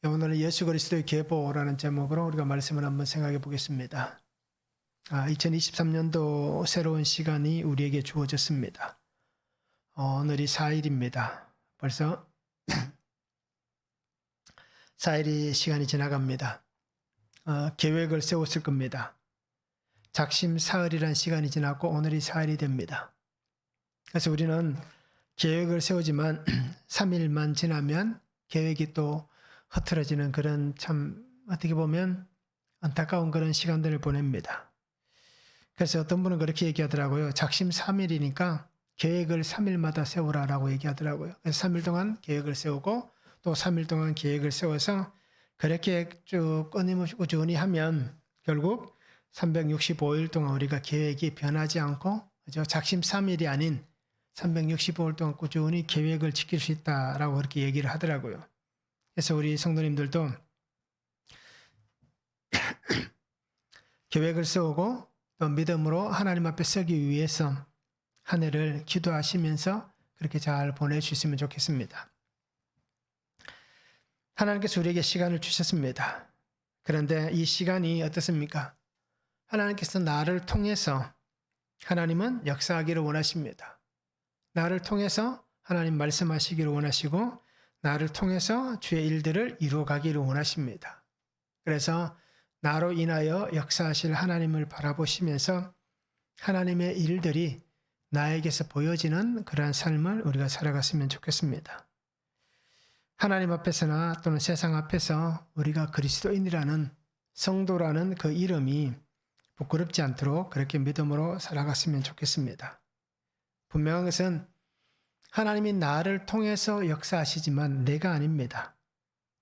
오늘은 예수 그리스도의 계보라는 제목으로 우리가 말씀을 한번 생각해 보겠습니다. 2023년도 새로운 시간이 우리에게 주어졌습니다. 오늘이 4일입니다. 벌써 4일이 시간이 지나갑니다. 계획을 세웠을 겁니다. 작심 사흘이란 시간이 지났고 오늘이 4일이 됩니다. 그래서 우리는 계획을 세우지만 3일만 지나면 계획이 또 흐트러지는 그런 참 어떻게 보면 안타까운 그런 시간들을 보냅니다. 그래서 어떤 분은 그렇게 얘기하더라고요. 작심 3일이니까 계획을 3일마다 세우라라고 얘기하더라고요. 그래서 3일 동안 계획을 세우고 또 3일 동안 계획을 세워서 그렇게 쭉 끊임없이 꾸준히 하면 결국 365일 동안 우리가 계획이 변하지 않고 작심 3일이 아닌 365일 동안 꾸준히 계획을 지킬 수 있다라고 그렇게 얘기를 하더라고요. 그래서 우리 성도님들도 계획을 세우고 또 믿음으로 하나님 앞에 서기 위해서 한 해를 기도하시면서 그렇게 잘 보낼 수 있으면 좋겠습니다. 하나님께서 우리에게 시간을 주셨습니다. 그런데 이 시간이 어떻습니까? 하나님께서 나를 통해서 하나님은 역사하기를 원하십니다. 나를 통해서 하나님 말씀하시기를 원하시고 나를 통해서 주의 일들을 이루어가기를 원하십니다. 그래서 나로 인하여 역사하실 하나님을 바라보시면서 하나님의 일들이 나에게서 보여지는 그러한 삶을 우리가 살아갔으면 좋겠습니다. 하나님 앞에서나 또는 세상 앞에서 우리가 그리스도인이라는 성도라는 그 이름이 부끄럽지 않도록 그렇게 믿음으로 살아갔으면 좋겠습니다. 분명한 것은 하나님이 나를 통해서 역사하시지만 내가 아닙니다.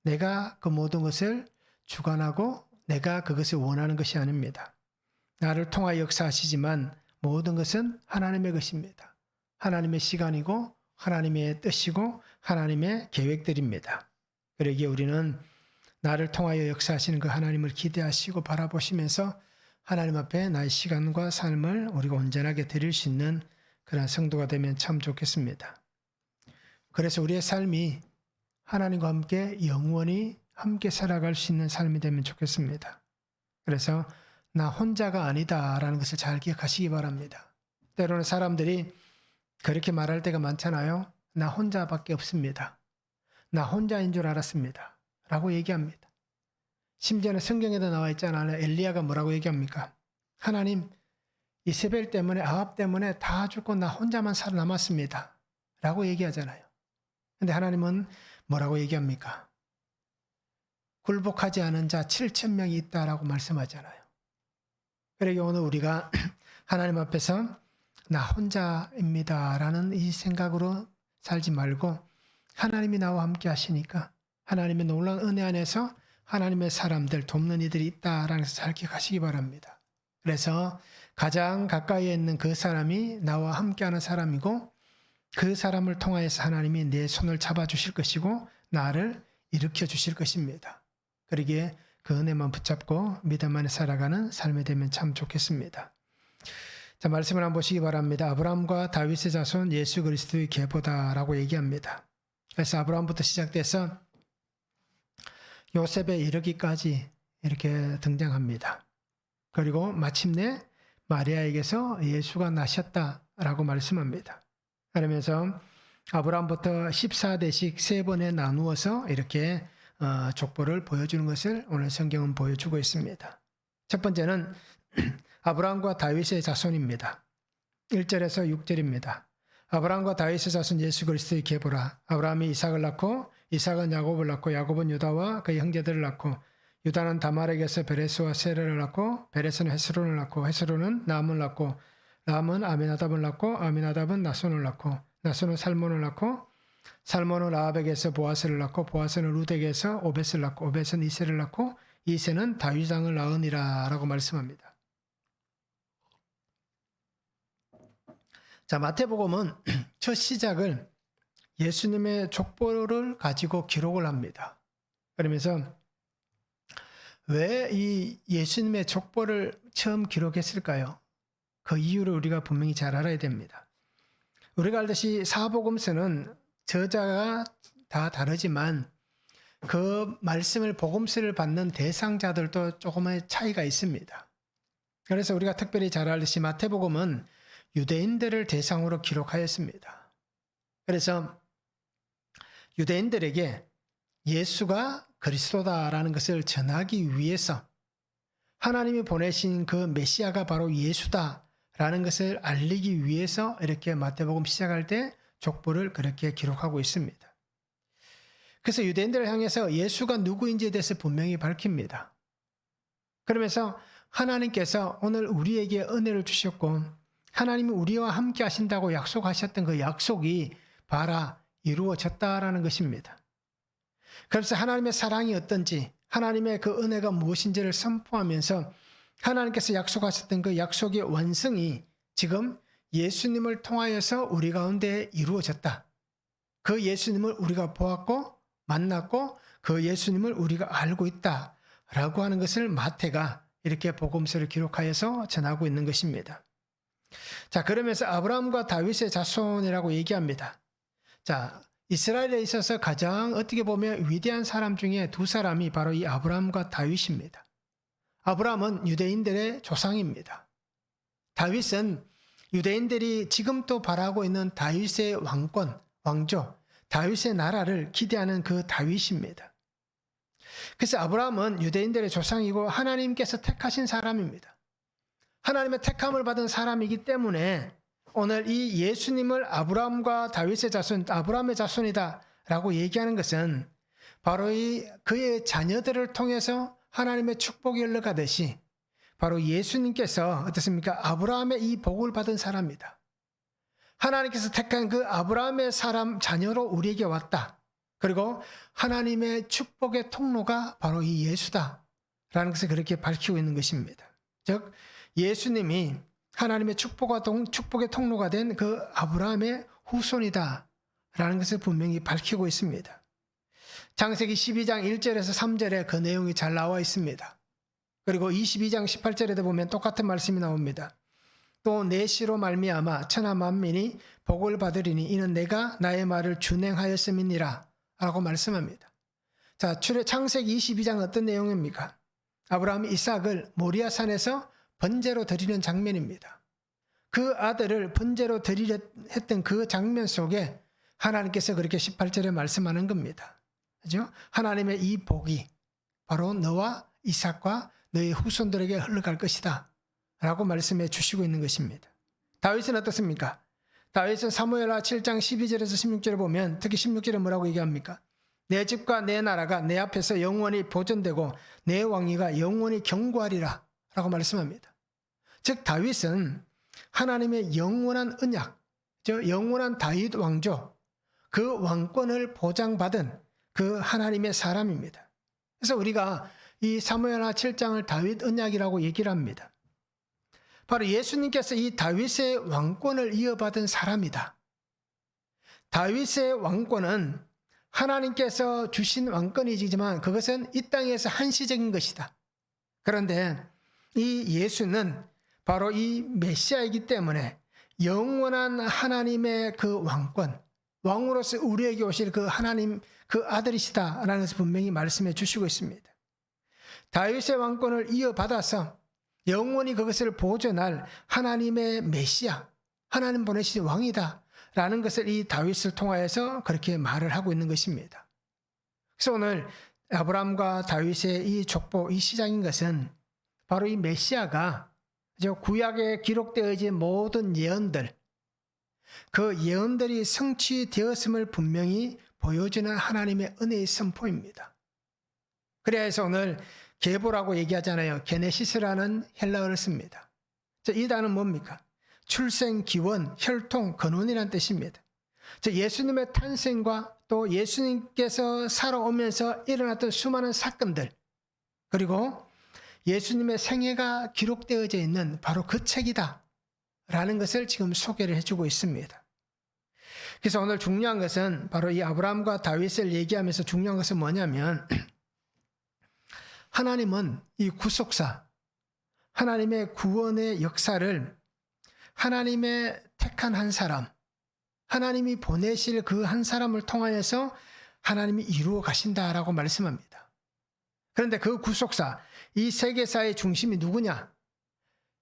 내가 그 모든 것을 주관하고 내가 그것을 원하는 것이 아닙니다. 나를 통하여 역사하시지만 모든 것은 하나님의 것입니다. 하나님의 시간이고 하나님의 뜻이고 하나님의 계획들입니다. 그러기에 우리는 나를 통하여 역사하시는 그 하나님을 기대하시고 바라보시면서 하나님 앞에 나의 시간과 삶을 우리가 온전하게 드릴 수 있는 그런 성도가 되면 참 좋겠습니다. 그래서 우리의 삶이 하나님과 함께 영원히 함께 살아갈 수 있는 삶이 되면 좋겠습니다. 그래서 나 혼자가 아니다라는 것을 잘 기억하시기 바랍니다. 때로는 사람들이 그렇게 말할 때가 많잖아요. 나 혼자밖에 없습니다. 나 혼자인 줄 알았습니다. 라고 얘기합니다. 심지어는 성경에도 나와 있잖아요. 엘리야가 뭐라고 얘기합니까? 하나님, 이세벨 때문에 아합 때문에 다 죽고 나 혼자만 살아남았습니다. 라고 얘기하잖아요. 근데 하나님은 뭐라고 얘기합니까? 굴복하지 않은 자 7,000명이 있다라고 말씀하잖아요. 그러기에 오늘 우리가 하나님 앞에서 나 혼자입니다 라는 이 생각으로 살지 말고 하나님이 나와 함께 하시니까 하나님의 놀라운 은혜 안에서 하나님의 사람들 돕는 이들이 있다라는 것을 잘 기억하시기 바랍니다. 그래서 가장 가까이에 있는 그 사람이 나와 함께하는 사람이고 그 사람을 통하여서 하나님이 내 손을 잡아주실 것이고 나를 일으켜 주실 것입니다. 그러기에 그 은혜만 붙잡고 믿음 안에 살아가는 삶이 되면 참 좋겠습니다. 자, 말씀을 한번 보시기 바랍니다. 아브라함과 다윗의 자손 예수 그리스도의 계보다라고 얘기합니다. 그래서 아브라함부터 시작돼서 요셉에 이르기까지 이렇게 등장합니다. 그리고 마침내 마리아에게서 예수가 나셨다라고 말씀합니다. 그러면서 아브라함부터 14대씩 3번에 나누어서 이렇게 족보를 보여주는 것을 오늘 성경은 보여주고 있습니다. 첫 번째는 아브라함과 다윗의 자손입니다. 1절에서 6절입니다. 아브라함과 다윗의 자손 예수 그리스도의 계보라. 아브라함이 이삭을 낳고 이삭은 야곱을 낳고 야곱은 유다와 그의 형제들을 낳고 유다는 다말에게서 베레스와 세라를 낳고 베레스는 헤스론을 낳고 헤스론은 나암을 낳고 나암은 아미나답을 낳고 아미나답은 나손을 낳고 나손은 살몬을 낳고 살몬은 라합에게서 보아스를 낳고 보아스는 룻에게서 오벳을 낳고 오벳은 이새를 낳고 이새는 다윗 왕을 낳으니라 라고 말씀합니다. 자, 마태복음은 첫 시작을 예수님의 족보를 가지고 기록을 합니다. 그러면서 왜 이 예수님의 족보를 처음 기록했을까요? 그 이유를 우리가 분명히 잘 알아야 됩니다. 우리가 알듯이 사복음서는 저자가 다 다르지만 그 말씀을 복음서를 받는 대상자들도 조금의 차이가 있습니다. 그래서 우리가 특별히 잘 알듯이 마태복음은 유대인들을 대상으로 기록하였습니다. 그래서 유대인들에게 예수가 그리스도다라는 것을 전하기 위해서 하나님이 보내신 그 메시아가 바로 예수다라는 것을 알리기 위해서 이렇게 마태복음 시작할 때 족보를 그렇게 기록하고 있습니다. 그래서 유대인들을 향해서 예수가 누구인지에 대해서 분명히 밝힙니다. 그러면서 하나님께서 오늘 우리에게 은혜를 주셨고 하나님이 우리와 함께 하신다고 약속하셨던 그 약속이 봐라 이루어졌다라는 것입니다. 그래서 하나님의 사랑이 어떤지 하나님의 그 은혜가 무엇인지를 선포하면서 하나님께서 약속하셨던 그 약속의 완성이 지금 예수님을 통하여서 우리 가운데 이루어졌다. 그 예수님을 우리가 보았고 만났고 그 예수님을 우리가 알고 있다라고 하는 것을 마태가 이렇게 복음서를 기록하여서 전하고 있는 것입니다. 자, 그러면서 아브라함과 다윗의 자손이라고 얘기합니다. 자, 이스라엘에 있어서 가장 어떻게 보면 위대한 사람 중에 두 사람이 바로 이 아브라함과 다윗입니다. 아브라함은 유대인들의 조상입니다. 다윗은 유대인들이 지금 또 바라고 있는 다윗의 왕권, 왕조, 다윗의 나라를 기대하는 그 다윗입니다. 그래서 아브라함은 유대인들의 조상이고 하나님께서 택하신 사람입니다. 하나님의 택함을 받은 사람이기 때문에 오늘 이 예수님을 아브라함과 다윗의 자손, 아브라함의 자손이다라고 얘기하는 것은 바로 그의 자녀들을 통해서 하나님의 축복이 흘러가듯이 바로 예수님께서 어떻습니까? 아브라함의 이 복을 받은 사람이다. 하나님께서 택한 그 아브라함의 사람 자녀로 우리에게 왔다. 그리고 하나님의 축복의 통로가 바로 이 예수다라는 것을 그렇게 밝히고 있는 것입니다. 즉 예수님이 하나님의 축복의 통로가 된 그 아브라함의 후손이다라는 것을 분명히 밝히고 있습니다. 창세기 12장 1절에서 3절에 그 내용이 잘 나와 있습니다. 그리고 22장 18절에도 보면 똑같은 말씀이 나옵니다. 또 내 씨로 말미암아 천하 만민이 복을 받으리니 이는 내가 나의 말을 준행하였음이니라 라고 말씀합니다. 자, 창세기 22장 어떤 내용입니까? 아브라함이 이삭을 모리아산에서 번제로 드리는 장면입니다. 그 아들을 번제로 드리려 했던 그 장면 속에 하나님께서 그렇게 18절에 말씀하는 겁니다. 그죠? 하나님의 이 복이 바로 너와 이삭과 너의 후손들에게 흘러갈 것이다 라고 말씀해 주시고 있는 것입니다. 다윗은 어떻습니까? 다윗은 사무엘하 7장 12절에서 16절에 보면 특히 16절에 뭐라고 얘기합니까? 내 집과 내 나라가 내 앞에서 영원히 보존되고 내 왕위가 영원히 경고하리라 라고 말씀합니다. 즉 다윗은 하나님의 영원한 언약, 즉 영원한 다윗 왕조, 그 왕권을 보장받은 그 하나님의 사람입니다. 그래서 우리가 이 사무엘하 7장을 다윗 언약이라고 얘기를 합니다. 바로 예수님께서 이 다윗의 왕권을 이어받은 사람이다. 다윗의 왕권은 하나님께서 주신 왕권이지만 그것은 이 땅에서 한시적인 것이다. 그런데 이 예수는 바로 이 메시아이기 때문에 영원한 하나님의 그 왕권, 왕으로서 우리에게 오실 그 하나님 그 아들이시다라는 것을 분명히 말씀해 주시고 있습니다. 다윗의 왕권을 이어받아서 영원히 그것을 보존할 하나님의 메시아, 하나님 보내신 왕이다라는 것을 이 다윗을 통하여서 그렇게 말을 하고 있는 것입니다. 그래서 오늘 아브라함과 다윗의 이 족보, 이 시작인 것은 바로 이 메시아가 구약에 기록되어진 모든 예언들, 그 예언들이 성취되었음을 분명히 보여주는 하나님의 은혜의 선포입니다. 그래서 오늘 계보라고 얘기하잖아요. 게네시스라는 헬라어를 씁니다. 이 단어는 뭡니까? 출생, 기원, 혈통, 근원이라는 뜻입니다. 예수님의 탄생과 또 예수님께서 살아오면서 일어났던 수많은 사건들, 그리고 예수님의 생애가 기록되어져 있는 바로 그 책이다 라는 것을 지금 소개를 해주고 있습니다. 그래서 오늘 중요한 것은 바로 이 아브라함과 다윗을 얘기하면서 중요한 것은 뭐냐면 하나님은 이 구속사, 하나님의 구원의 역사를 하나님의 택한 한 사람, 하나님이 보내실 그 한 사람을 통하여서 하나님이 이루어 가신다라고 말씀합니다. 그런데 그 구속사, 이 세계사의 중심이 누구냐?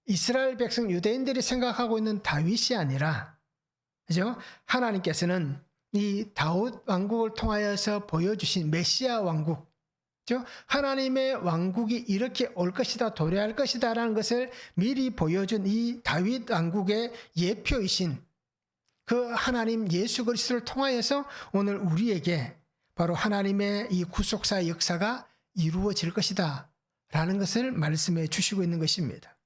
이스라엘 백성 유대인들이 생각하고 있는 다윗이 아니라, 그죠? 하나님께서는 이 다윗 왕국을 통하여서 보여주신 메시아 왕국, 그죠? 하나님의 왕국이 이렇게 올 것이다, 도래할 것이다라는 것을 미리 보여준 이 다윗 왕국의 예표이신 그 하나님 예수 그리스도를 통하여서 오늘 우리에게 바로 하나님의 이 구속사의 역사가 이루어질 것이다 라는 것을 말씀해 주시고 있는 것입니다.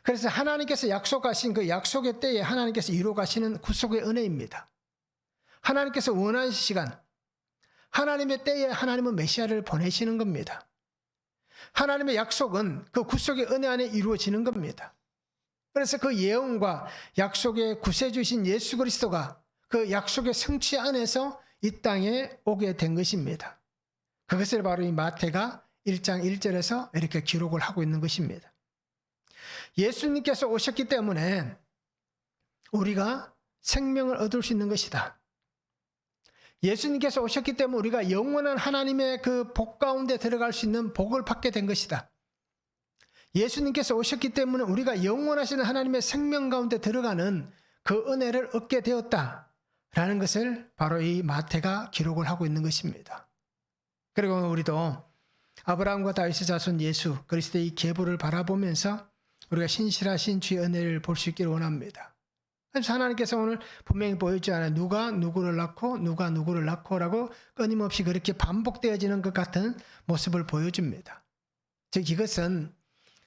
그래서 하나님께서 약속하신 그 약속의 때에 하나님께서 이루어 가시는 구속의 은혜입니다. 하나님께서 원하신 시간, 하나님의 때에 하나님은 메시아를 보내시는 겁니다. 하나님의 약속은 그 구속의 은혜 안에 이루어지는 겁니다. 그래서 그 예언과 약속의 구세주신 예수 그리스도가 그 약속의 성취 안에서 이 땅에 오게 된 것입니다. 그것을 바로 이 마태가 1장 1절에서 이렇게 기록을 하고 있는 것입니다. 예수님께서 오셨기 때문에 우리가 생명을 얻을 수 있는 것이다. 예수님께서 오셨기 때문에 우리가 영원한 하나님의 그 복 가운데 들어갈 수 있는 복을 받게 된 것이다. 예수님께서 오셨기 때문에 우리가 영원하신 하나님의 생명 가운데 들어가는 그 은혜를 얻게 되었다라는 것을 바로 이 마태가 기록을 하고 있는 것입니다. 그리고 우리도 아브라함과 다윗의 자손 예수 그리스도의 계보를 바라보면서 우리가 신실하신 주의 은혜를 볼 수 있기를 원합니다. 그래서 하나님께서 오늘 분명히 보여주잖아요. 누가 누구를 낳고 누가 누구를 낳고라고 끊임없이 그렇게 반복되어지는 것 같은 모습을 보여줍니다. 즉 이것은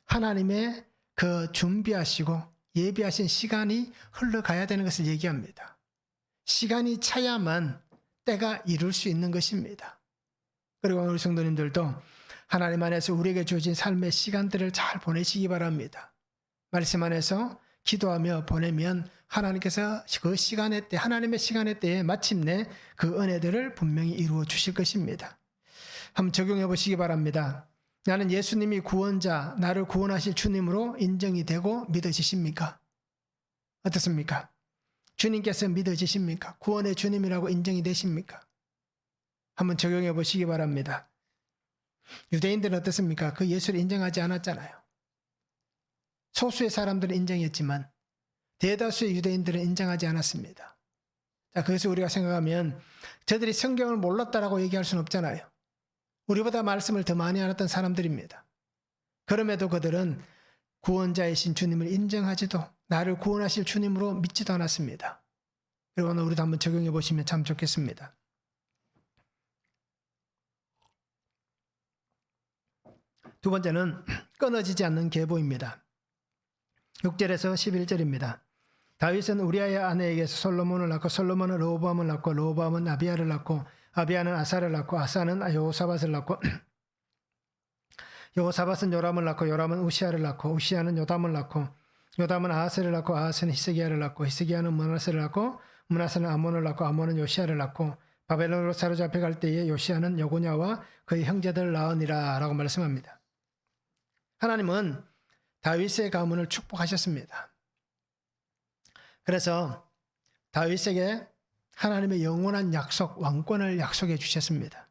하나님의 그 준비하시고 예비하신 시간이 흘러가야 되는 것을 얘기합니다. 시간이 차야만 때가 이룰 수 있는 것입니다. 그리고 우리 성도님들도 하나님 안에서 우리에게 주어진 삶의 시간들을 잘 보내시기 바랍니다. 말씀 안에서 기도하며 보내면 하나님께서 그 시간의 때, 하나님의 시간의 때에 마침내 그 은혜들을 분명히 이루어 주실 것입니다. 한번 적용해 보시기 바랍니다. 나는 예수님이 구원자, 나를 구원하실 주님으로 인정이 되고 믿어지십니까? 어떻습니까? 주님께서 믿어지십니까? 구원의 주님이라고 인정이 되십니까? 한번 적용해 보시기 바랍니다. 유대인들은 어떻습니까? 그 예수를 인정하지 않았잖아요. 소수의 사람들은 인정했지만 대다수의 유대인들은 인정하지 않았습니다. 자, 그래서 우리가 생각하면 저들이 성경을 몰랐다라고 얘기할 수는 없잖아요. 우리보다 말씀을 더 많이 알았던 사람들입니다. 그럼에도 그들은 구원자이신 주님을 인정하지도 나를 구원하실 주님으로 믿지도 않았습니다. 그리고 오늘 우리도 한번 적용해 보시면 참 좋겠습니다. 두 번째는 끊어지지 않는 계보입니다. 6절에서 11절입니다. 다윗은 우리아의 아내에게서 솔로몬을 낳고 솔로몬은 르호보암을 낳고 르호보암은 아비야를 낳고 아비야는 아사를 낳고 아사는 여호사밧을 낳고 여호사밧은 요람을 낳고 요람은 우시아를 낳고 우시아는 요담을 낳고 요담은 아하스를 낳고 아하스는 히스기야를 낳고 히스기야는 므낫세를 낳고 므낫세는 아몬을 낳고 아몬은 요시아를 낳고 바벨론으로 사로잡혀 갈 때에 요시아는 여고냐와 그의 형제들을 낳으니라 라고 말씀합니다. 하나님은 다윗의 가문을 축복하셨습니다. 그래서 다윗에게 하나님의 영원한 약속, 왕권을 약속해 주셨습니다.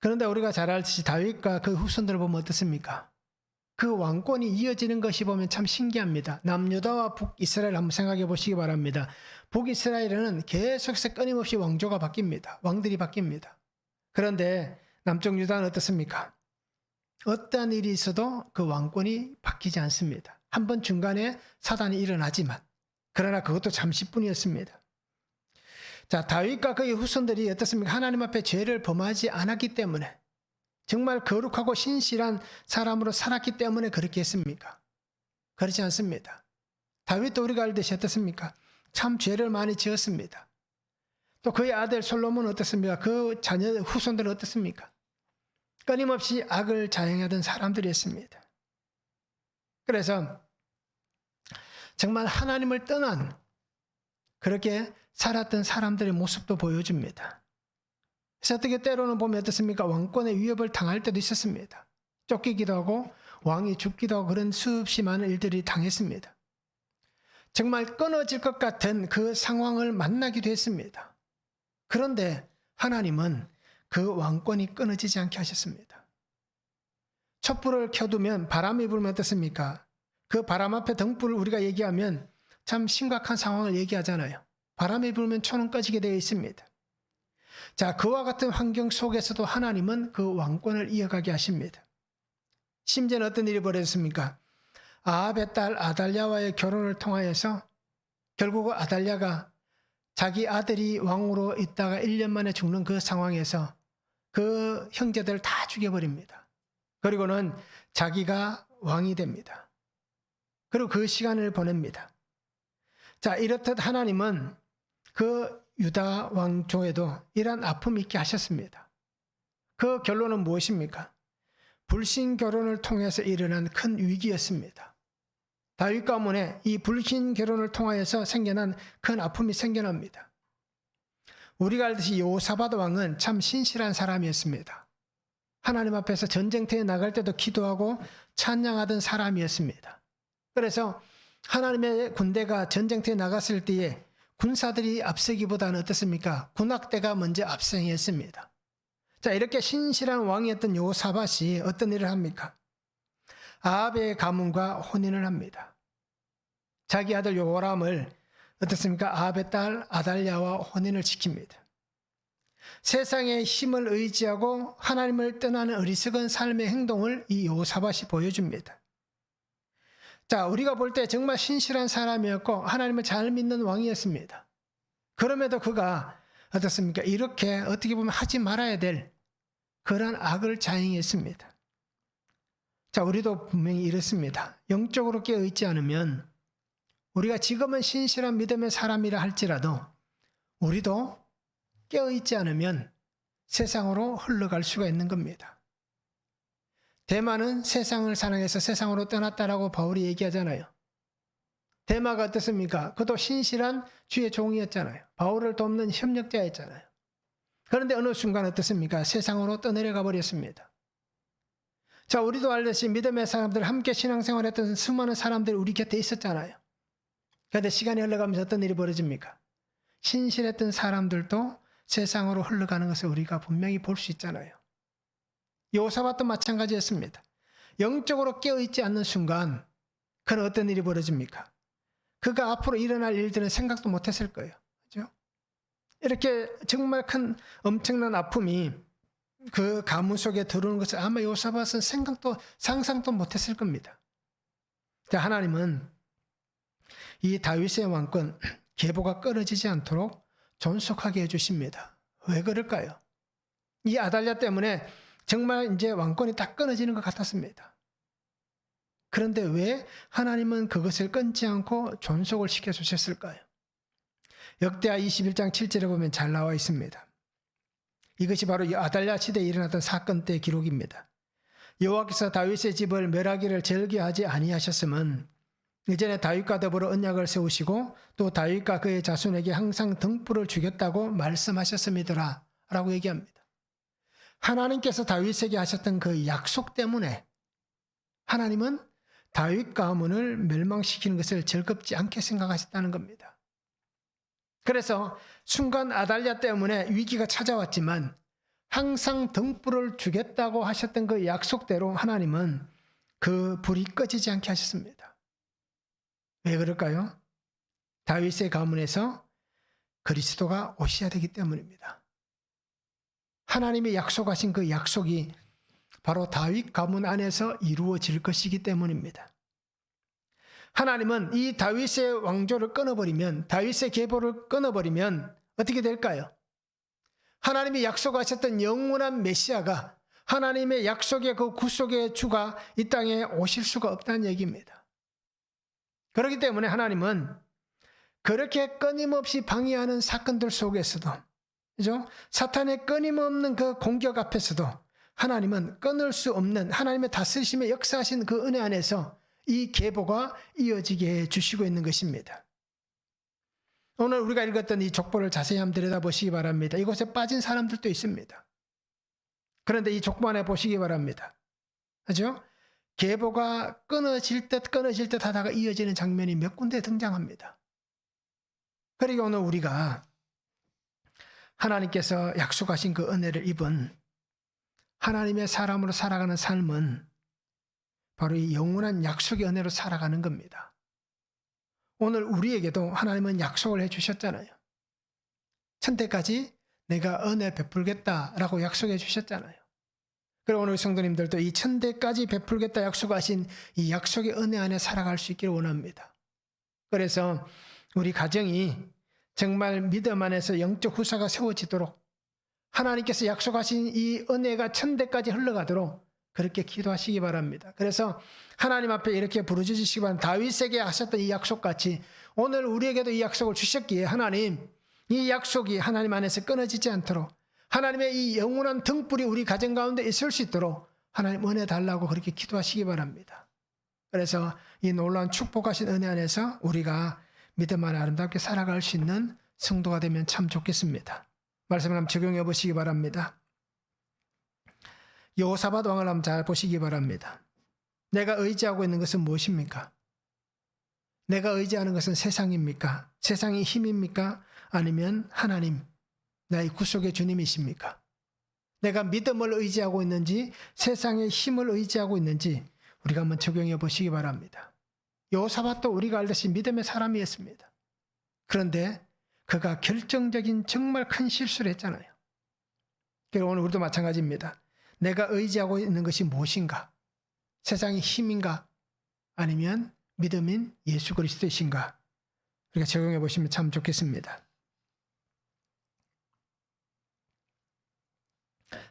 그런데 우리가 잘 알듯이 다윗과 그 후손들을 보면 어떻습니까? 그 왕권이 이어지는 것이 보면 참 신기합니다. 남유다와 북이스라엘 한번 생각해 보시기 바랍니다. 북이스라엘은 계속해서 끊임없이 왕조가 바뀝니다. 왕들이 바뀝니다. 그런데 남쪽 유다는 어떻습니까? 어떠한 일이 있어도 그 왕권이 바뀌지 않습니다. 한번 중간에 사단이 일어나지만 그러나 그것도 잠시뿐이었습니다. 자, 다윗과 그의 후손들이 어떻습니까? 하나님 앞에 죄를 범하지 않았기 때문에 정말 거룩하고 신실한 사람으로 살았기 때문에 그렇게 했습니까? 그렇지 않습니다. 다윗도 우리가 알듯이 어떻습니까? 참 죄를 많이 지었습니다. 또 그의 아들 솔로몬은 어떻습니까? 그 자녀 후손들은 어떻습니까? 끊임없이 악을 자행하던 사람들이었습니다. 그래서 정말 하나님을 떠난 그렇게 살았던 사람들의 모습도 보여줍니다. 그래서 어떻게 때로는 보면 어떻습니까? 왕권의 위협을 당할 때도 있었습니다. 쫓기기도 하고 왕이 죽기도 하고 그런 수없이 많은 일들이 당했습니다. 정말 끊어질 것 같은 그 상황을 만나기도 했습니다. 그런데 하나님은 그 왕권이 끊어지지 않게 하셨습니다. 촛불을 켜두면 바람이 불면 어떻습니까? 그 바람 앞에 등불을 우리가 얘기하면 참 심각한 상황을 얘기하잖아요. 바람이 불면 촛은 꺼지게 되어 있습니다. 자, 그와 같은 환경 속에서도 하나님은 그 왕권을 이어가게 하십니다. 심지어는 어떤 일이 벌어졌습니까? 아합의 딸 아달랴와의 결혼을 통하여서 결국 아달랴가 자기 아들이 왕으로 있다가 1년 만에 죽는 그 상황에서 그 형제들을 다 죽여버립니다. 그리고는 자기가 왕이 됩니다. 그리고 그 시간을 보냅니다. 자, 이렇듯 하나님은 그 유다 왕조에도 이러한 아픔이 있게 하셨습니다. 그 결론은 무엇입니까? 불신 결혼을 통해서 일어난 큰 위기였습니다. 다윗 가문에 이 불신 결혼을 통하여서 생겨난 큰 아픔이 생겨납니다. 우리가 알듯이 여호사밧 왕은 참 신실한 사람이었습니다. 하나님 앞에서 전쟁터에 나갈 때도 기도하고 찬양하던 사람이었습니다. 그래서 하나님의 군대가 전쟁터에 나갔을 때에 군사들이 앞서기보다는 어떻습니까? 군악대가 먼저 앞서했습니다. 자, 이렇게 신실한 왕이었던 여호사밧이 어떤 일을 합니까? 아합의 가문과 혼인을 합니다. 자기 아들 요람을 어떻습니까? 아합의 딸 아달랴와 혼인을 시킵니다. 세상의 힘을 의지하고 하나님을 떠나는 어리석은 삶의 행동을 이 여호사밧이 보여줍니다. 자, 우리가 볼 때 정말 신실한 사람이었고 하나님을 잘 믿는 왕이었습니다. 그럼에도 그가 어떻습니까? 이렇게 어떻게 보면 하지 말아야 될 그런 악을 자행했습니다. 자, 우리도 분명히 이렇습니다. 영적으로 깨어있지 않으면 우리가 지금은 신실한 믿음의 사람이라 할지라도 우리도 깨어있지 않으면 세상으로 흘러갈 수가 있는 겁니다. 데마는 세상을 사랑해서 세상으로 떠났다라고 바울이 얘기하잖아요. 데마가 어떻습니까? 그도 신실한 주의 종이었잖아요. 바울을 돕는 협력자였잖아요. 그런데 어느 순간 어떻습니까? 세상으로 떠내려가 버렸습니다. 자, 우리도 알듯이 믿음의 사람들, 함께 신앙생활했던 수많은 사람들이 우리 곁에 있었잖아요. 그런데 시간이 흘러가면서 어떤 일이 벌어집니까? 신실했던 사람들도 세상으로 흘러가는 것을 우리가 분명히 볼 수 있잖아요. 여호사밧도 마찬가지였습니다. 영적으로 깨어있지 않는 순간 그는 어떤 일이 벌어집니까? 그가 앞으로 일어날 일들은 생각도 못했을 거예요. 그렇죠? 이렇게 정말 큰 엄청난 아픔이 그 가문 속에 들어오는 것을 아마 여호사밧은 상상도 못했을 겁니다. 하나님은 이 다윗의 왕권 계보가 끊어지지 않도록 존속하게 해주십니다. 왜 그럴까요? 이 아달랴 때문에 정말 이제 왕권이 딱 끊어지는 것 같았습니다. 그런데 왜 하나님은 그것을 끊지 않고 존속을 시켜주셨을까요? 역대하 21장 7절에 보면 잘 나와 있습니다. 이것이 바로 이 아달랴 시대에 일어났던 사건 때 기록입니다. 여호와께서 다윗의 집을 멸하기를 절개하지 아니하셨음은 이전에 다윗과 더불어 언약을 세우시고 또 다윗과 그의 자손에게 항상 등불을 주겠다고 말씀하셨음이더라 라고 얘기합니다. 하나님께서 다윗에게 하셨던 그 약속 때문에 하나님은 다윗 가문을 멸망시키는 것을 즐겁지 않게 생각하셨다는 겁니다. 그래서 순간 아달랴 때문에 위기가 찾아왔지만 항상 등불을 주겠다고 하셨던 그 약속대로 하나님은 그 불이 꺼지지 않게 하셨습니다. 왜 그럴까요? 다윗의 가문에서 그리스도가 오셔야 되기 때문입니다. 하나님이 약속하신 그 약속이 바로 다윗 가문 안에서 이루어질 것이기 때문입니다. 하나님은 이 다윗의 왕조를 끊어버리면, 다윗의 계보를 끊어버리면 어떻게 될까요? 하나님이 약속하셨던 영원한 메시아가, 하나님의 약속의 그 구속의 주가 이 땅에 오실 수가 없다는 얘기입니다. 그렇기 때문에 하나님은 그렇게 끊임없이 방해하는 사건들 속에서도, 그죠? 사탄의 끊임없는 그 공격 앞에서도 하나님은 끊을 수 없는 하나님의 다스리심에 역사하신 그 은혜 안에서 이 계보가 이어지게 해 주시고 있는 것입니다. 오늘 우리가 읽었던 이 족보를 자세히 한번 들여다보시기 바랍니다. 이곳에 빠진 사람들도 있습니다. 그런데 이 족보 안에 보시기 바랍니다. 그죠? 계보가 끊어질 듯 하다가 이어지는 장면이 몇 군데 등장합니다. 그리고 오늘 우리가 하나님께서 약속하신 그 은혜를 입은 하나님의 사람으로 살아가는 삶은 바로 이 영원한 약속의 은혜로 살아가는 겁니다. 오늘 우리에게도 하나님은 약속을 해주셨잖아요. 천대까지 내가 은혜 베풀겠다라고 약속해 주셨잖아요. 그리고 오늘 성도님들도 이 천대까지 베풀겠다 약속하신 이 약속의 은혜 안에 살아갈 수 있기를 원합니다. 그래서 우리 가정이 정말 믿음 안에서 영적 후사가 세워지도록 하나님께서 약속하신 이 은혜가 천대까지 흘러가도록 그렇게 기도하시기 바랍니다. 그래서 하나님 앞에 이렇게 부르짖으시기 바랍니다. 다윗에게 하셨던 이 약속같이 오늘 우리에게도 이 약속을 주셨기에 하나님, 이 약속이 하나님 안에서 끊어지지 않도록 하나님의 이 영원한 등불이 우리 가정 가운데 있을 수 있도록 하나님 은혜 달라고 그렇게 기도하시기 바랍니다. 그래서 이 놀라운 축복하신 은혜 안에서 우리가 믿음 안에 아름답게 살아갈 수 있는 성도가 되면 참 좋겠습니다. 말씀을 한번 적용해 보시기 바랍니다. 여호사밧 왕을 한번 잘 보시기 바랍니다. 내가 의지하고 있는 것은 무엇입니까? 내가 의지하는 것은 세상입니까? 세상의 힘입니까? 아니면 하나님, 나의 구속의 주님이십니까? 내가 믿음을 의지하고 있는지 세상의 힘을 의지하고 있는지 우리가 한번 적용해 보시기 바랍니다. 여호사밧도 우리가 알듯이 믿음의 사람이었습니다. 그런데 그가 결정적인 정말 큰 실수를 했잖아요. 그리고 오늘 우리도 마찬가지입니다. 내가 의지하고 있는 것이 무엇인가? 세상의 힘인가? 아니면 믿음인 예수 그리스도이신가? 우리가 적용해 보시면 참 좋겠습니다.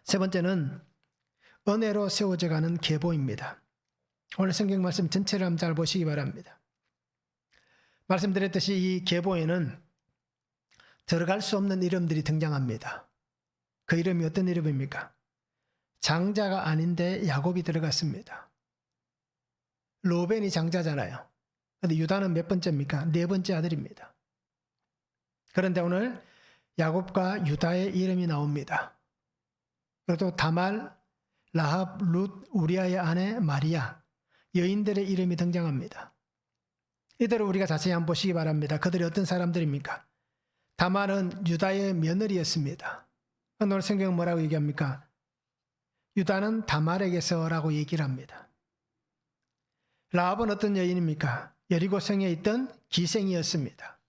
세 번째는 은혜로 세워져 가는 계보입니다. 오늘 성경 말씀 전체를 한번 잘 보시기 바랍니다. 말씀드렸듯이 이 계보에는 들어갈 수 없는 이름들이 등장합니다. 그 이름이 어떤 이름입니까? 장자가 아닌데 야곱이 들어갔습니다. 로벤이 장자잖아요. 그런데 유다는 몇 번째입니까? 네 번째 아들입니다. 그런데 오늘 야곱과 유다의 이름이 나옵니다. 그리고 다말, 라합, 룻, 우리아의 아내 마리아, 여인들의 이름이 등장합니다. 이들을 우리가 자세히 한번 보시기 바랍니다. 그들이 어떤 사람들입니까? 다말은 유다의 며느리였습니다. 오늘 성경은 뭐라고 얘기합니까? 유다는 다말에게서라고 얘기를 합니다. 라합은 어떤 여인입니까? 여리고성에 있던 기생이었습니다.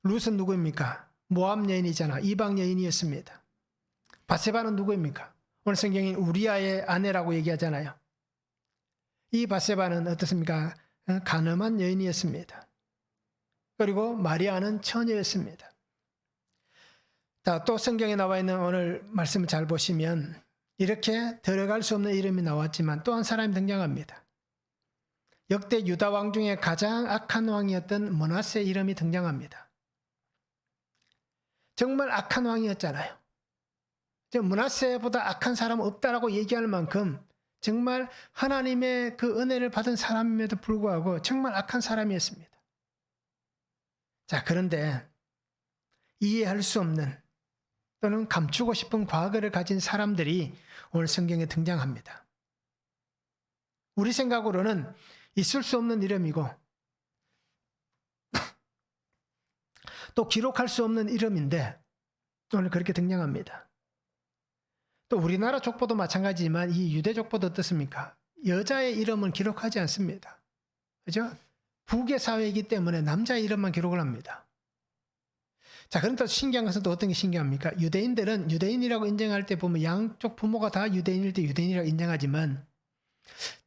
룻은 누구입니까? 모압 여인이잖아. 이방 여인이었습니다. 바세바는 누구입니까? 오늘 성경인 우리아의 아내라고 얘기하잖아요. 이 바세바는 어떻습니까? 가늠한 여인이었습니다. 그리고 마리아는 처녀였습니다. 자, 또 성경에 나와 있는 오늘 말씀을 잘 보시면 이렇게 들어갈 수 없는 이름이 나왔지만 또 한 사람이 등장합니다. 역대 유다 왕 중에 가장 악한 왕이었던 므낫세 이름이 등장합니다. 정말 악한 왕이었잖아요. 므낫세보다 악한 사람은 없다라고 얘기할 만큼 정말 하나님의 그 은혜를 받은 사람임에도 불구하고 정말 악한 사람이었습니다. 자, 그런데 이해할 수 없는 또는 감추고 싶은 과거를 가진 사람들이 오늘 성경에 등장합니다. 우리 생각으로는 있을 수 없는 이름이고 또 기록할 수 없는 이름인데 오늘 그렇게 등장합니다. 또 우리나라 족보도 마찬가지지만 이 유대 족보도 어떻습니까? 여자의 이름은 기록하지 않습니다. 그죠? 부계 사회이기 때문에 남자의 이름만 기록을 합니다. 자, 그런데 신기한 것은 또 어떤 게 신기합니까? 유대인들은 유대인이라고 인정할 때 보면 양쪽 부모가 다 유대인일 때 유대인이라고 인정하지만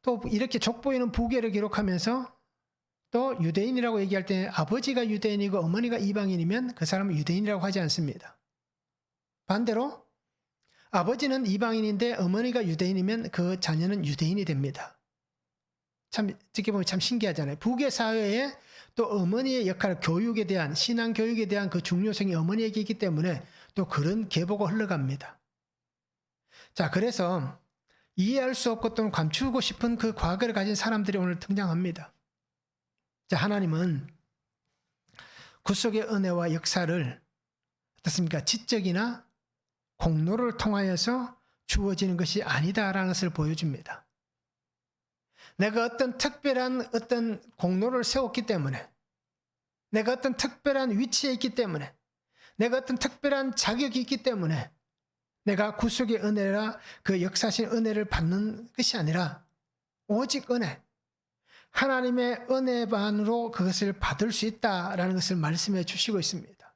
또 이렇게 족보에는 부계를 기록하면서 또 유대인이라고 얘기할 때 아버지가 유대인이고 어머니가 이방인이면 그 사람은 유대인이라고 하지 않습니다. 반대로 아버지는 이방인인데 어머니가 유대인이면 그 자녀는 유대인이 됩니다. 참 어떻게 보면 참 신기하잖아요. 부계 사회에 또 어머니의 역할, 교육에 대한 신앙 교육에 대한 그 중요성이 어머니에게 있기 때문에 또 그런 계보가 흘러갑니다. 자, 그래서 이해할 수 없고 또는 감추고 싶은 그 과거를 가진 사람들이 오늘 등장합니다. 자, 하나님은 구속의 은혜와 역사를 어떻습니까? 지적이나 공로를 통하여서 주어지는 것이 아니다라는 것을 보여줍니다. 내가 어떤 특별한 공로를 세웠기 때문에 내가 어떤 특별한 위치에 있기 때문에 내가 어떤 특별한 자격이 있기 때문에 내가 구속의 은혜라 그 역사하신 은혜를 받는 것이 아니라 오직 은혜, 하나님의 은혜만으로 그것을 받을 수 있다라는 것을 말씀해 주시고 있습니다.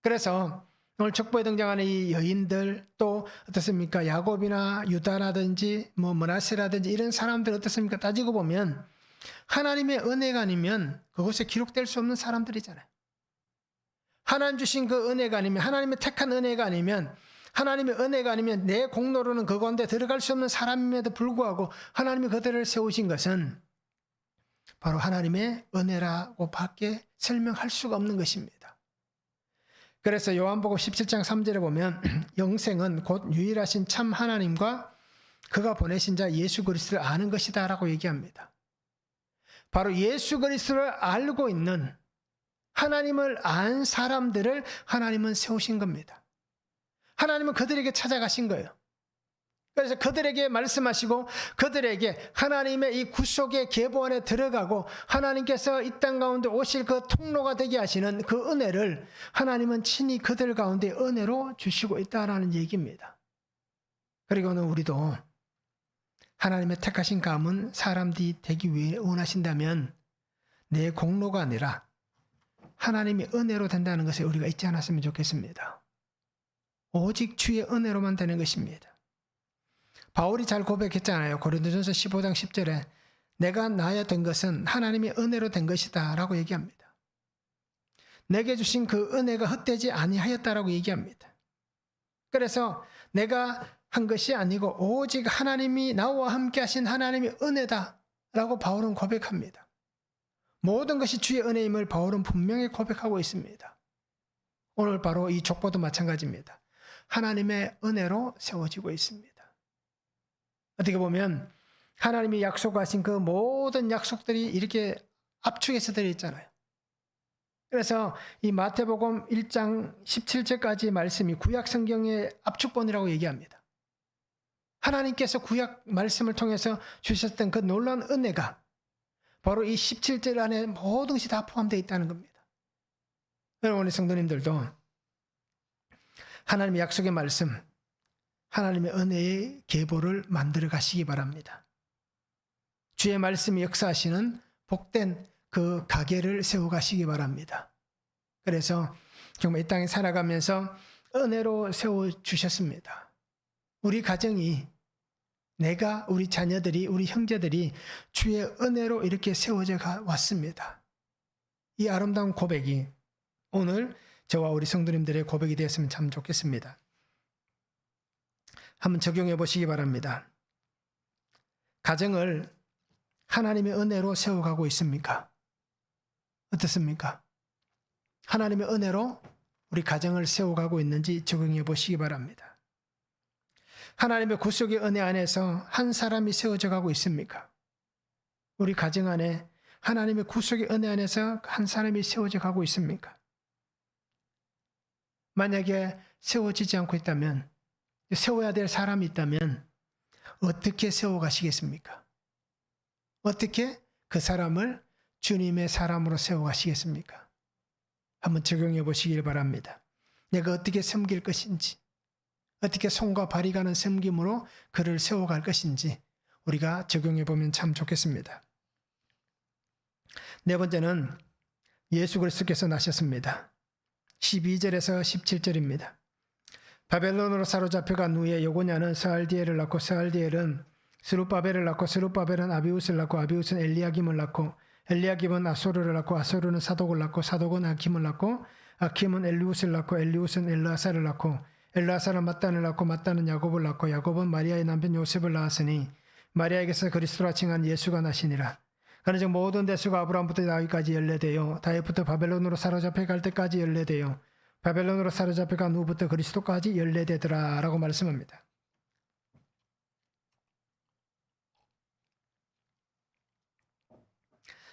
그래서 오늘 족보에 등장하는 이 여인들 또 어떻습니까? 야곱이나 유다라든지 므낫세라든지 이런 사람들 어떻습니까? 따지고 보면 하나님의 은혜가 아니면 그곳에 기록될 수 없는 사람들이잖아요. 하나님 주신 그 은혜가 아니면, 하나님의 택한 은혜가 아니면, 하나님의 은혜가 아니면 내 공로로는 그 가운데 들어갈 수 없는 사람임에도 불구하고 하나님이 그들을 세우신 것은 바로 하나님의 은혜라고 밖에 설명할 수가 없는 것입니다. 그래서 요한복음 17장 3절에 보면 영생은 곧 유일하신 참 하나님과 그가 보내신 자 예수 그리스도를 아는 것이다 라고 얘기합니다. 바로 예수 그리스도를 알고 있는, 하나님을 안 사람들을 하나님은 세우신 겁니다. 하나님은 그들에게 찾아가신 거예요. 그래서 그들에게 말씀하시고 그들에게 하나님의 이 구속의 계보 안에 들어가고 하나님께서 이 땅 가운데 오실 그 통로가 되게 하시는 그 은혜를 하나님은 친히 그들 가운데 은혜로 주시고 있다라는 얘기입니다. 그리고는 우리도 하나님의 택하신 가문 사람들이 되기 위해 원하신다면 내 공로가 아니라 하나님의 은혜로 된다는 것을 우리가 잊지 않았으면 좋겠습니다. 오직 주의 은혜로만 되는 것입니다. 바울이 잘 고백했잖아요. 고린도전서 15장 10절에 내가 나야 된 것은 하나님의 은혜로 된 것이다 라고 얘기합니다. 내게 주신 그 은혜가 헛되지 아니하였다라고 얘기합니다. 그래서 내가 한 것이 아니고 오직 하나님이 나와 함께 하신 하나님의 은혜다 라고 바울은 고백합니다. 모든 것이 주의 은혜임을 바울은 분명히 고백하고 있습니다. 오늘 바로 이 족보도 마찬가지입니다. 하나님의 은혜로 세워지고 있습니다. 어떻게 보면 하나님이 약속하신 그 모든 약속들이 이렇게 압축해서 들어있잖아요. 그래서 이 마태복음 1장 17절까지 말씀이 구약 성경의 압축본이라고 얘기합니다. 하나님께서 구약 말씀을 통해서 주셨던 그 놀라운 은혜가 바로 이 17절 안에 모든 것이 다 포함되어 있다는 겁니다. 여러분, 우리 성도님들도 하나님의 약속의 말씀, 하나님의 은혜의 계보를 만들어 가시기 바랍니다. 주의 말씀이 역사하시는 복된 그 가게를 세워 가시기 바랍니다. 그래서 정말 이 땅에 살아가면서 은혜로 세워주셨습니다. 우리 가정이, 내가, 우리 자녀들이, 우리 형제들이 주의 은혜로 이렇게 세워져 왔습니다. 이 아름다운 고백이 오늘 저와 우리 성도님들의 고백이 되었으면 참 좋겠습니다. 한번 적용해 보시기 바랍니다. 가정을 하나님의 은혜로 세워가고 있습니까? 어떻습니까? 하나님의 은혜로 우리 가정을 세워가고 있는지 적용해 보시기 바랍니다. 하나님의 구속의 은혜 안에서 한 사람이 세워져 가고 있습니까? 우리 가정 안에 하나님의 구속의 은혜 안에서 한 사람이 세워져 가고 있습니까? 만약에 세워지지 않고 있다면, 세워야 될 사람이 있다면 어떻게 세워가시겠습니까? 어떻게 그 사람을 주님의 사람으로 세워가시겠습니까? 한번 적용해 보시길 바랍니다. 내가 어떻게 섬길 것인지, 어떻게 손과 발이 가는 섬김으로 그를 세워갈 것인지 우리가 적용해 보면 참 좋겠습니다. 네 번째는 예수 그리스도께서 나셨습니다. 12절에서 17절입니다. 바벨론으로 사로잡혀간 후에 여고냐는 스알디엘을 낳고 스알디엘은 스룹바벨을 낳고 스룹바벨은 아비웃을 낳고 아비웃은 엘리야김을 낳고 엘리야김은 아소르를 낳고 아소르는 사독을 낳고 사독은 아킴을 낳고 아킴은 엘리웃을 낳고 엘리웃은 엘라사를 낳고 엘라사는 mat단을 낳고 mat단은 야곱을 낳고 야곱은 마리아의 남편 요셉을 낳았으니 마리아에게서 그리스도라 칭한 예수가 나시니라. 그런즉 모든 대수가 아브라함부터 다윗까지 연례되어 다윗부터 바벨론으로 사로잡혀 갈 때까지 연례되어 바벨론으로 사로잡혀 간 후부터 그리스도까지 연례되더라 라고 말씀합니다.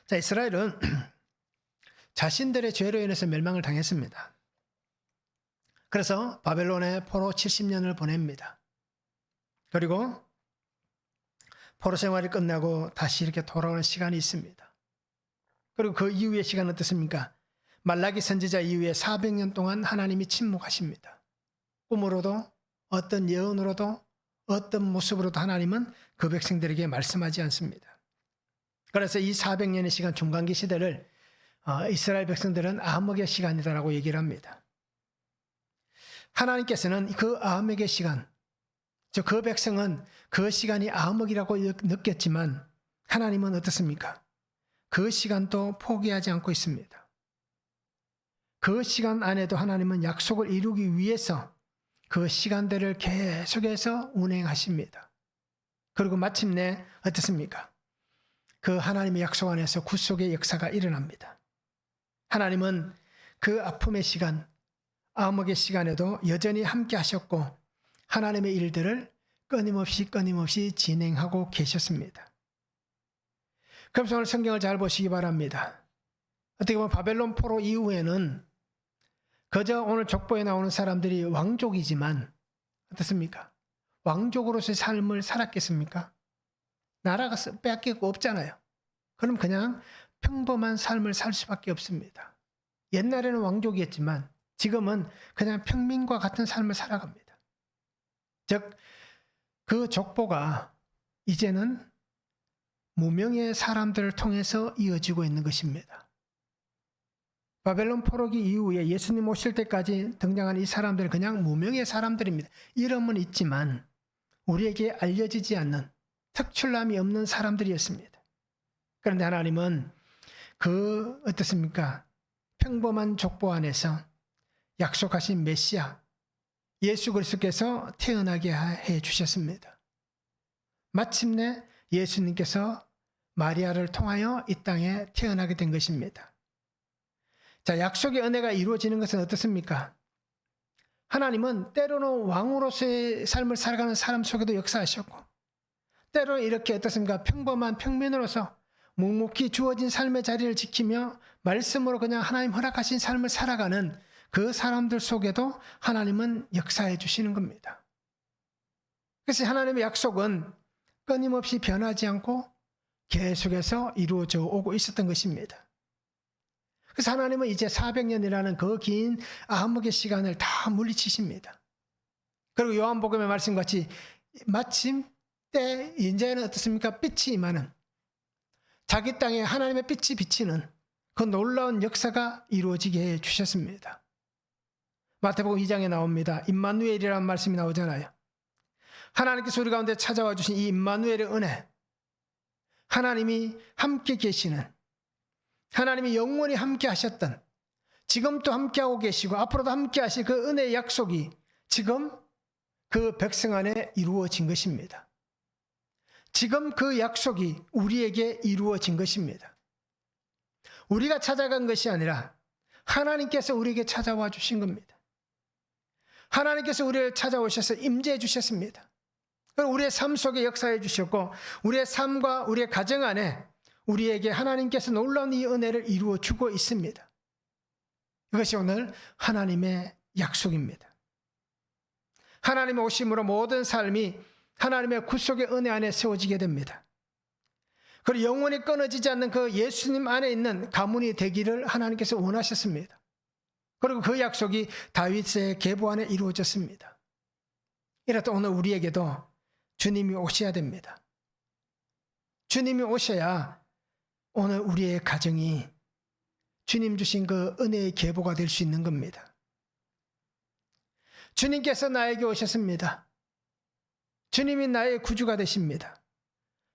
자, 이스라엘은 자신들의 죄로 인해서 멸망을 당했습니다. 그래서 바벨론에 포로 70년을 보냅니다. 그리고 포로 생활이 끝나고 다시 이렇게 돌아오는 시간이 있습니다. 그리고 그 이후의 시간은 어떻습니까? 말라기 선지자 이후에 400년 동안 하나님이 침묵하십니다. 꿈으로도 어떤 예언으로도 어떤 모습으로도 하나님은 그 백성들에게 말씀하지 않습니다. 그래서 이 400년의 시간 중간기 시대를 이스라엘 백성들은 암흑의 시간이다라고 얘기를 합니다. 하나님께서는 그 암흑의 시간, 그 백성은 그 시간이 암흑이라고 느꼈지만 하나님은 어떻습니까? 그 시간도 포기하지 않고 있습니다. 그 시간 안에도 하나님은 약속을 이루기 위해서 그 시간들을 계속해서 운행하십니다. 그리고 마침내 어떻습니까? 그 하나님의 약속 안에서 구속의 역사가 일어납니다. 하나님은 그 아픔의 시간, 암흑의 시간에도 여전히 함께 하셨고 하나님의 일들을 끊임없이 진행하고 계셨습니다. 그래서 오늘 성경을 잘 보시기 바랍니다. 어떻게 보면 바벨론 포로 이후에는 그저 오늘 족보에 나오는 사람들이 왕족이지만 어떻습니까? 왕족으로서의 삶을 살았겠습니까? 나라가 빼앗길 거 없잖아요. 그럼 그냥 평범한 삶을 살 수밖에 없습니다. 옛날에는 왕족이었지만 지금은 그냥 평민과 같은 삶을 살아갑니다. 즉, 그 족보가 이제는 무명의 사람들을 통해서 이어지고 있는 것입니다. 바벨론 포로기 이후에 예수님 오실 때까지 등장한 이 사람들은 그냥 무명의 사람들입니다. 이름은 있지만 우리에게 알려지지 않는 특출남이 없는 사람들이었습니다. 그런데 하나님은 그 어떻습니까? 평범한 족보 안에서 약속하신 메시아 예수 그리스도께서 태어나게 해 주셨습니다. 마침내 예수님께서 마리아를 통하여 이 땅에 태어나게 된 것입니다. 자, 약속의 은혜가 이루어지는 것은 어떻습니까? 하나님은 때로는 왕으로서의 삶을 살아가는 사람 속에도 역사하셨고 때로는 이렇게 어떻습니까? 평범한 평민으로서 묵묵히 주어진 삶의 자리를 지키며 말씀으로 그냥 하나님 허락하신 삶을 살아가는 그 사람들 속에도 하나님은 역사해 주시는 겁니다. 그래서 하나님의 약속은 끊임없이 변하지 않고 계속해서 이루어져 오고 있었던 것입니다. 그래서 하나님은 이제 400년이라는 그 긴 암흑의 시간을 다 물리치십니다. 그리고 요한복음의 말씀같이 마침 때 이제는 어떻습니까? 빛이 임하는 자기 땅에 하나님의 빛이 비치는 그 놀라운 역사가 이루어지게 해 주셨습니다. 마태복음 2장에 나옵니다. 임마누엘이라는 말씀이 나오잖아요. 하나님께서 우리 가운데 찾아와 주신 이 임마누엘의 은혜, 하나님이 함께 계시는, 하나님이 영원히 함께 하셨던, 지금도 함께하고 계시고 앞으로도 함께 하실 그 은혜의 약속이 지금 그 백성 안에 이루어진 것입니다. 지금 그 약속이 우리에게 이루어진 것입니다. 우리가 찾아간 것이 아니라 하나님께서 우리에게 찾아와 주신 겁니다. 하나님께서 우리를 찾아오셔서 임재해 주셨습니다. 우리의 삶 속에 역사해 주셨고 우리의 삶과 우리의 가정 안에 우리에게 하나님께서 놀라운 이 은혜를 이루어 주고 있습니다. 이것이 오늘 하나님의 약속입니다. 하나님의 오심으로 모든 삶이 하나님의 구속의 은혜 안에 세워지게 됩니다. 그리고 영원히 끊어지지 않는 그 예수님 안에 있는 가문이 되기를 하나님께서 원하셨습니다. 그리고 그 약속이 다윗의 계보 안에 이루어졌습니다. 이렇듯 오늘 우리에게도 주님이 오셔야 됩니다. 주님이 오셔야 오늘 우리의 가정이 주님 주신 그 은혜의 계보가 될 수 있는 겁니다. 주님께서 나에게 오셨습니다. 주님이 나의 구주가 되십니다.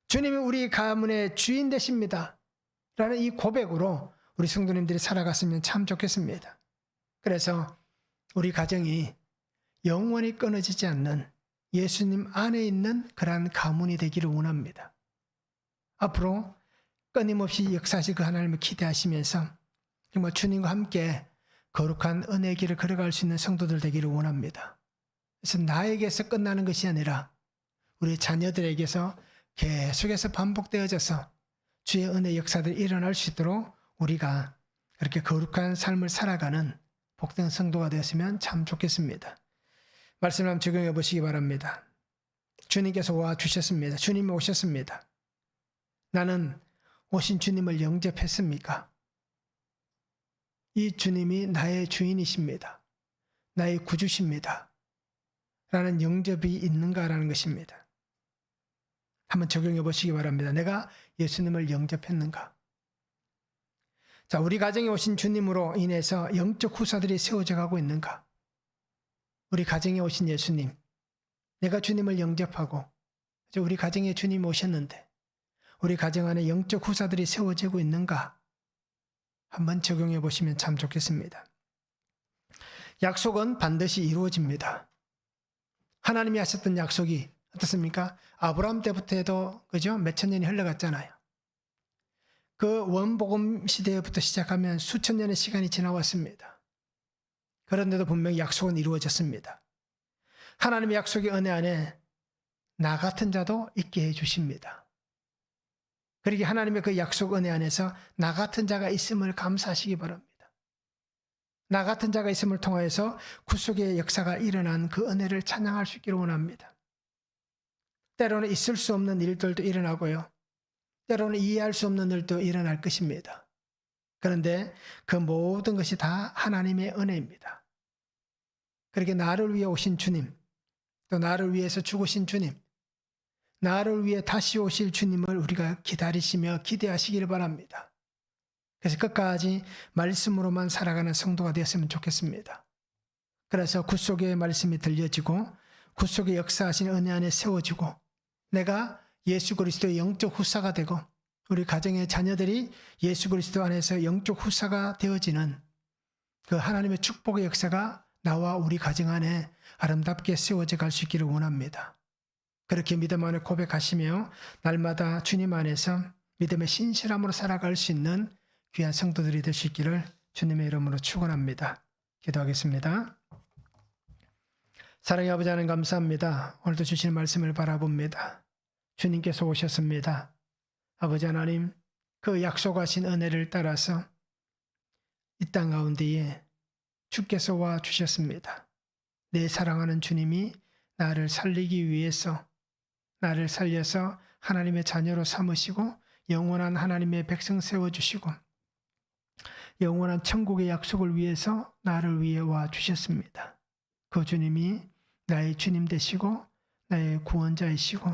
주님이 우리 가문의 주인 되십니다. 라는 이 고백으로 우리 성도님들이 살아갔으면 참 좋겠습니다. 그래서 우리 가정이 영원히 끊어지지 않는 예수님 안에 있는 그러한 가문이 되기를 원합니다. 앞으로 끊임없이 역사하실 그 하나님을 기대하시면서 정말 주님과 함께 거룩한 은혜의 길을 걸어갈 수 있는 성도들 되기를 원합니다. 그래서 나에게서 끝나는 것이 아니라 우리 자녀들에게서 계속해서 반복되어져서 주의 은혜 역사들이 일어날 수 있도록 우리가 그렇게 거룩한 삶을 살아가는 복된 성도가 되었으면 참 좋겠습니다. 말씀을 한번 적용해 보시기 바랍니다. 주님께서 와 주셨습니다. 주님이 오셨습니다. 나는 오신 주님을 영접했습니까? 이 주님이 나의 주인이십니다. 나의 구주십니다. 라는 영접이 있는가라는 것입니다. 한번 적용해 보시기 바랍니다. 내가 예수님을 영접했는가? 자, 우리 가정에 오신 주님으로 인해서 영적 후사들이 세워져 가고 있는가? 우리 가정에 오신 예수님, 내가 주님을 영접하고 우리 가정에 주님 오셨는데 우리 가정 안에 영적 후사들이 세워지고 있는가? 한번 적용해 보시면 참 좋겠습니다. 약속은 반드시 이루어집니다. 하나님이 하셨던 약속이 어떻습니까? 아브라함 때부터 해도 그죠? 몇천 년이 흘러갔잖아요. 그 원복음 시대부터 시작하면 수천 년의 시간이 지나왔습니다. 그런데도 분명히 약속은 이루어졌습니다. 하나님의 약속의 은혜 안에 나 같은 자도 있게 해주십니다. 그러기에 하나님의 그 약속 은혜 안에서 나 같은 자가 있음을 감사하시기 바랍니다. 나 같은 자가 있음을 통하여서 구속의 역사가 일어난 그 은혜를 찬양할 수 있기를 원합니다. 때로는 있을 수 없는 일들도 일어나고요. 때로는 이해할 수 없는 일도 일어날 것입니다. 그런데 그 모든 것이 다 하나님의 은혜입니다. 그렇게 나를 위해 오신 주님, 또 나를 위해서 죽으신 주님, 나를 위해 다시 오실 주님을 우리가 기다리시며 기대하시기를 바랍니다. 그래서 끝까지 말씀으로만 살아가는 성도가 되었으면 좋겠습니다. 그래서 구속의 말씀이 들려지고 구속의 역사하신 은혜 안에 세워지고 내가 예수 그리스도의 영적 후사가 되고 우리 가정의 자녀들이 예수 그리스도 안에서 영적 후사가 되어지는 그 하나님의 축복의 역사가 나와 우리 가정 안에 아름답게 세워져 갈 수 있기를 원합니다. 그렇게 믿음 안에 고백하시며 날마다 주님 안에서 믿음의 신실함으로 살아갈 수 있는 귀한 성도들이 될 수 있기를 주님의 이름으로 축원합니다. 기도하겠습니다. 사랑의 아버지 하나님 감사합니다. 오늘도 주시는 말씀을 바라봅니다. 주님께서 오셨습니다. 아버지 하나님, 그 약속하신 은혜를 따라서 이 땅 가운데에 주께서 와 주셨습니다. 내 사랑하는 주님이 나를 살리기 위해서 나를 살려서 하나님의 자녀로 삼으시고 영원한 하나님의 백성 세워주시고 영원한 천국의 약속을 위해서 나를 위해 와 주셨습니다. 그 주님이 나의 주님 되시고 나의 구원자이시고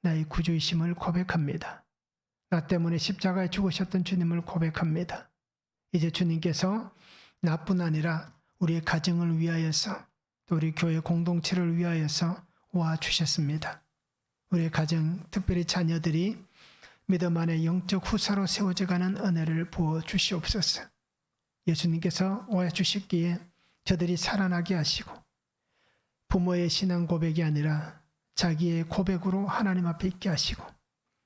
나의 구주이심을 고백합니다. 나 때문에 십자가에 죽으셨던 주님을 고백합니다. 이제 주님께서 나뿐 아니라 우리의 가정을 위하여서 또 우리 교회 공동체를 위하여서 와 주셨습니다. 우리의 가정, 특별히 자녀들이 믿음 안에 영적 후사로 세워져가는 은혜를 부어 주시옵소서. 예수님께서 와 주셨기에 저들이 살아나게 하시고 부모의 신앙 고백이 아니라 자기의 고백으로 하나님 앞에 있게 하시고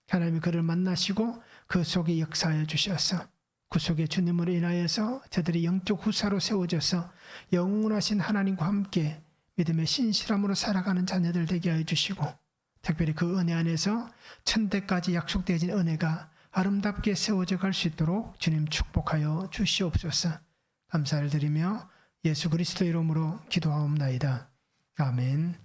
하나님이 그를 만나시고 그 속에 역사하여 주셔서 그 속에 주님으로 인하여서 저들이 영적 후사로 세워져서 영원하신 하나님과 함께 믿음의 신실함으로 살아가는 자녀들 되게 하여 주시고 특별히 그 은혜 안에서 천대까지 약속되어진 은혜가 아름답게 세워져 갈 수 있도록 주님 축복하여 주시옵소서. 감사를 드리며 예수 그리스도 이름으로 기도하옵나이다. 아멘.